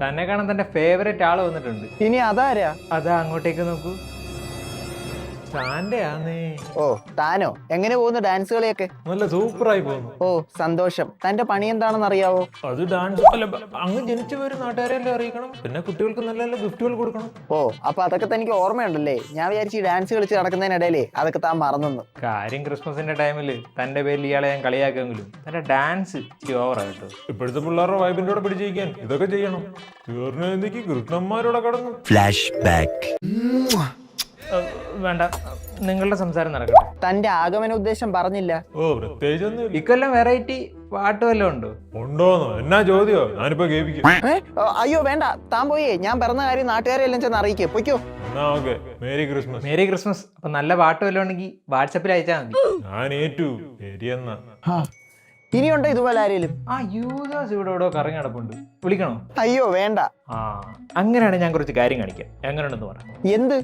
തന്നെ കാണാൻ തന്റെ ഫേവറേറ്റ് ആള് വന്നിട്ടുണ്ട്. ഇനി അതാരാ? അതാ അങ്ങോട്ടേക്ക് നോക്കൂ. താൻ്റെ ആന്നേ. ഓ താനോ? എങ്ങനെ പോകുന്നു ഡാൻസ് കളിയൊക്കെ? നല്ല സൂപ്പറായി പോകുന്നു. ഓ സന്തോഷം. തന്റെ പണി എന്താണെന്ന് അറിയാവോ? അത് ഡാൻസ് അല്ല, അങ്ങ് ജനിച്ചു വരും നാട്ടുകാരെല്ലാം അറിയിക്കണം. പിന്നെ കുട്ടികൾക്ക് നല്ല നല്ല ഗിഫ്റ്റുകൾ കൊടുക്കണം. ഓ അപ്പൊ അതൊക്കെ തനിക്ക് ഓർമ്മയുണ്ടല്ലേ? ഞാൻ വിചാരിച്ചു ഡാൻസ് കളിച്ച് നടക്കുന്നതിനിടയിലേ അതൊക്കെ താൻ മറന്നു. കാര്യം ക്രിസ്മസിന്റെ ടൈമില് തന്റെ പേരിൽ ഇയാളെ ഞാൻ കളിയാക്കുമെങ്കിലും തന്റെ ഡാൻസ് ഇച്ചിരി ഓവറായിട്ടോ. ഇപ്പോഴത്തെ പിള്ളേരുടെ വൈബിന്റെ കൂടെ പിടിച്ചിരിക്കാൻ ഇതൊക്കെ ചെയ്യണം. കൃഷ്ണന്മാരോടെ കടന്നു. Flash back. വേണ്ട, നിങ്ങളുടെ സംസാരം നടക്കട്ടെ. തന്റെ ആഗമന ഉദ്ദേശം പറഞ്ഞില്ല. ഓ പ്രത്യേകിച്ചൊന്നും. ഇക്കൊല്ലം വെറൈറ്റി പാട്ട് വല്ലതും ഉണ്ടോ? ഉണ്ടോന്നോ? എന്നാ ചോദ്യോ? ഞാനിപ്പോ കേൾപ്പിക്കാം. അയ്യോ വേണ്ട, താൻ പോയേ ഞാൻ പറഞ്ഞ കാര്യം നാട്ടുകാരെ എല്ലാം ചെന്ന് അറിയിക്കേ. പൊയ്ക്കോ. എന്നാ okay. Merry Christmas. Merry Christmas. അപ്പൊ നല്ല പാട്ട് വല്ലതും ഉണ്ടെങ്കിൽ വാട്സപ്പിൽ അയച്ചാൽ മതി. ഞാൻ ഏറ്റു. ശരിയെന്നാ. ഇനിയുണ്ടോ ഇതുപോലെ ആരെങ്കിലും? ആ യൂദാസ് ഇവിടെ എവിടെയോ കറങ്ങി നടപ്പുണ്ട്. വിളിക്കണോ? അയ്യോ വേണ്ട. അങ്ങനെയാണെങ്കിൽ ഞാൻ കുറച്ച് കാര്യം കാണിക്കാം. എങ്ങനെയുണ്ടെന്ന് പറ. എന്ത്?